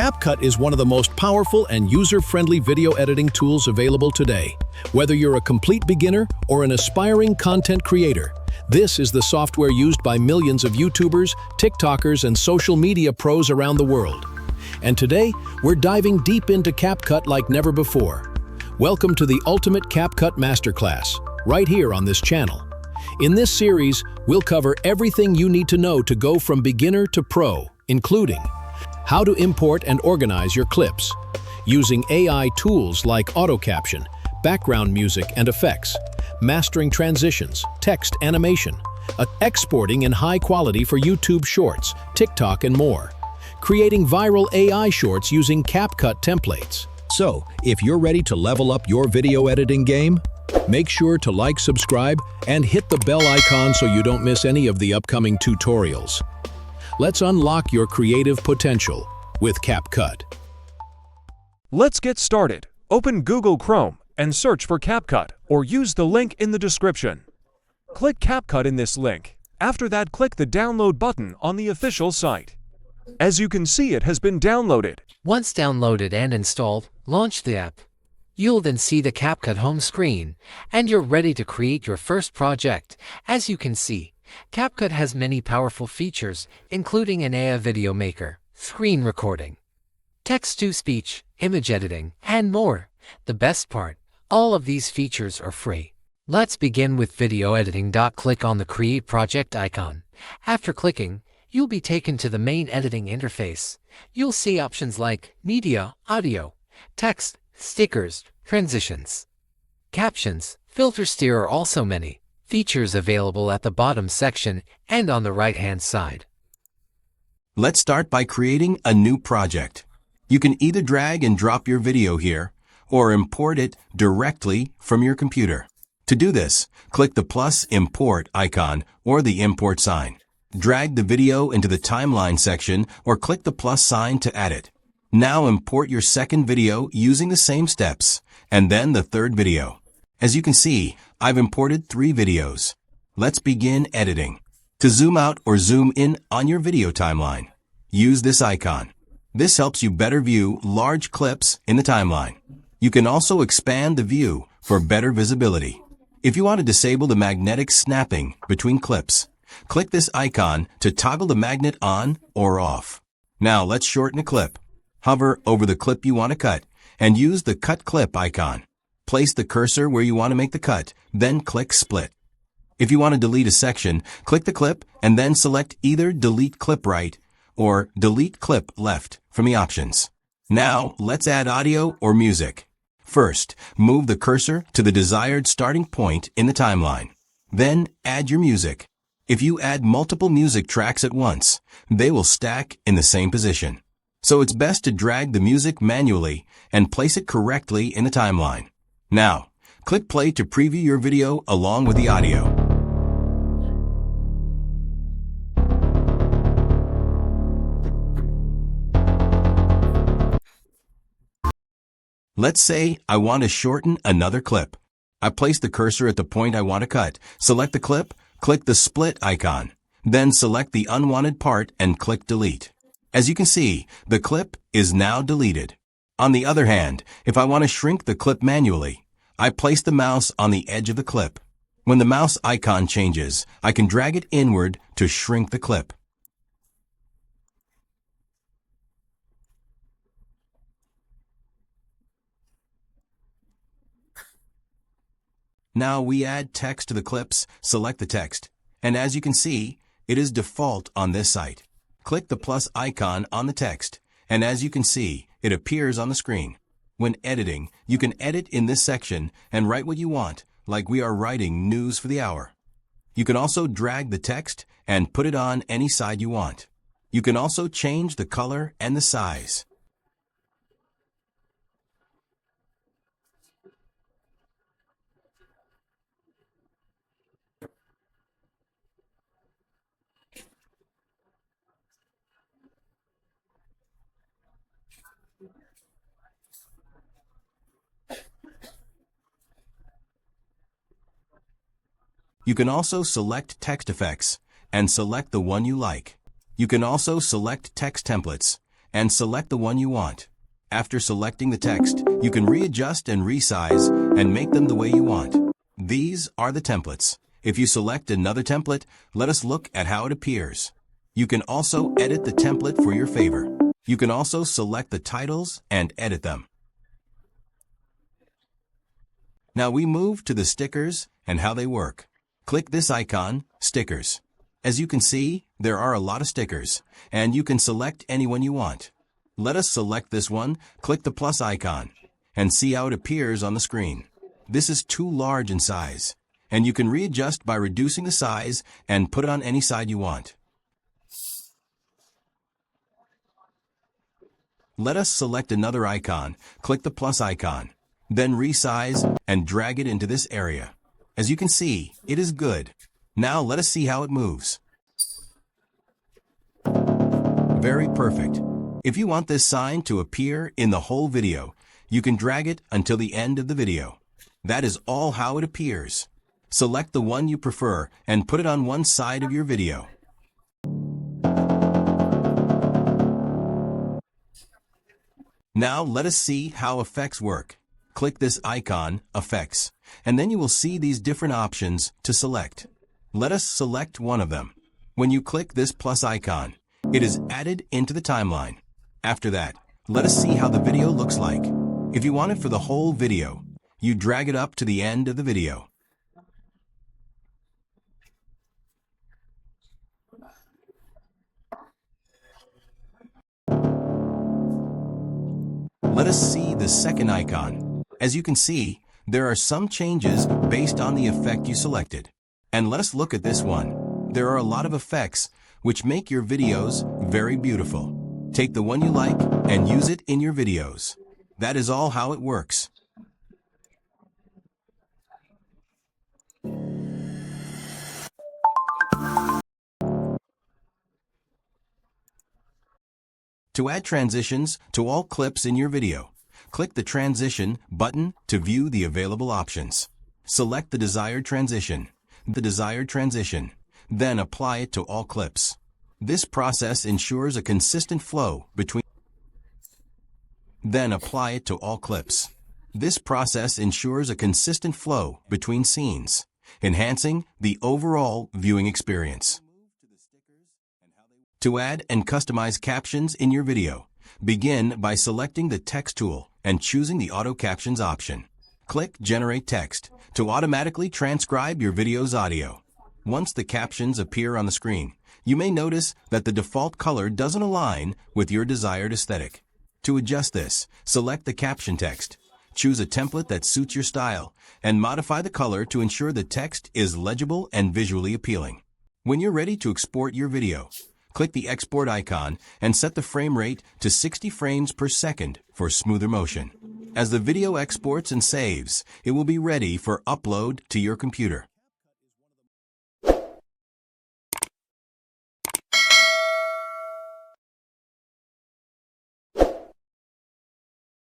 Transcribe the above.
CapCut is one of the most powerful and user-friendly video editing tools available today. Whether you're a complete beginner or an aspiring content creator, this is the software used by millions of YouTubers, TikTokers, and social media pros around the world. And today, we're diving deep into CapCut like never before. Welcome to the ultimate CapCut Masterclass, right here on this channel. In this series, we'll cover everything you need to know to go from beginner to pro, including how to import and organize your clips, using AI tools like auto caption, background music and effects, mastering transitions, text animation, exporting in high quality for YouTube Shorts, TikTok and more, creating viral AI shorts using CapCut templates. So, if you're ready to level up your video editing game, make sure to like, subscribe, and hit the bell icon so you don't miss any of the upcoming tutorials. Let's unlock your creative potential with CapCut. Let's get started. Open Google Chrome and search for CapCut or use the link in the description. Click CapCut in this link. After that, click the download button on the official site. As you can see, it has been downloaded. Once downloaded and installed, launch the app. You'll then see the CapCut home screen, and you're ready to create your first project. As you can see, CapCut has many powerful features, including an AI video maker, screen recording, text-to-speech, image editing, and more. The best part, all of these features are free. Let's begin with video editing. Click on the Create Project icon. After clicking, you'll be taken to the main editing interface. You'll see options like media, audio, text, stickers, transitions, captions, filters. There are also many features available at the bottom section and on the right-hand side. Let's start by creating a new project. You can either drag and drop your video here or import it directly from your computer. To do this, click the plus import icon or the import sign. Drag the video into the timeline section or click the plus sign to add it. Now import your second video using the same steps, and then the third video. As you can see, I've imported 3 videos. Let's begin editing. To zoom out or zoom in on your video timeline, use this icon. This helps you better view large clips in the timeline. You can also expand the view for better visibility. If you want to disable the magnetic snapping between clips, click this icon to toggle the magnet on or off. Now let's shorten a clip. Hover over the clip you want to cut and use the Cut Clip icon. Place the cursor where you want to make the cut, then click Split. If you want to delete a section, click the clip and then select either Delete Clip Right or Delete Clip Left from the options. Now, let's add audio or music. First, move the cursor to the desired starting point in the timeline. Then, add your music. If you add multiple music tracks at once, they will stack in the same position. So it's best to drag the music manually and place it correctly in the timeline. Now, click play to preview your video along with the audio. Let's say I want to shorten another clip. I place the cursor at the point I want to cut. Select the clip, click the split icon. Then select the unwanted part and click delete. As you can see, the clip is now deleted. On the other hand, if I want to shrink the clip manually, I place the mouse on the edge of the clip. When the mouse icon changes, I can drag it inward to shrink the clip. Now we add text to the clips, select the text, and as you can see, it is default on this site. Click the plus icon on the text, and as you can see, it appears on the screen. When editing, you can edit in this section and write what you want, like we are writing news for the hour. You can also drag the text and put it on any side you want. You can also change the color and the size. You can also select text effects and select the one you like. You can also select text templates and select the one you want. After selecting the text, you can readjust and resize and make them the way you want. These are the templates. If you select another template, let us look at how it appears. You can also edit the template for your favor. You can also select the titles and edit them. Now we move to the stickers and how they work. Click this icon, Stickers. As you can see, there are a lot of stickers, and you can select any one you want. Let us select this one, click the plus icon, and see how it appears on the screen. This is too large in size, and you can readjust by reducing the size and put it on any side you want. Let us select another icon, click the plus icon, then resize and drag it into this area. As you can see, it is good. Now let us see how it moves. Very perfect. If you want this sign to appear in the whole video, you can drag it until the end of the video. That is all how it appears. Select the one you prefer and put it on one side of your video. Now let us see how effects work. Click this icon, Effects, and then you will see these different options to select. Let us select one of them. When you click this plus icon, it is added into the timeline. After that, let us see how the video looks like. If you want it for the whole video, you drag it up to the end of the video. Let us see the second icon. As you can see, there are some changes based on the effect you selected. And let us look at this one. There are a lot of effects which make your videos very beautiful. Take the one you like and use it in your videos. That is all how it works. To add transitions to all clips in your video, click the Transition button to view the available options. Select the desired transition, then apply it to all clips. This process ensures a consistent flow between scenes, enhancing the overall viewing experience. To add and customize captions in your video, begin by selecting the Text tool and choosing the Auto Captions option. Click Generate Text to automatically transcribe your video's audio. Once the captions appear on the screen, you may notice that the default color doesn't align with your desired aesthetic. To adjust this, select the caption text. Choose a template that suits your style and modify the color to ensure the text is legible and visually appealing. When you're ready to export your video, click the export icon and set the frame rate to 60 frames per second for smoother motion. As the video exports and saves, it will be ready for upload to your computer.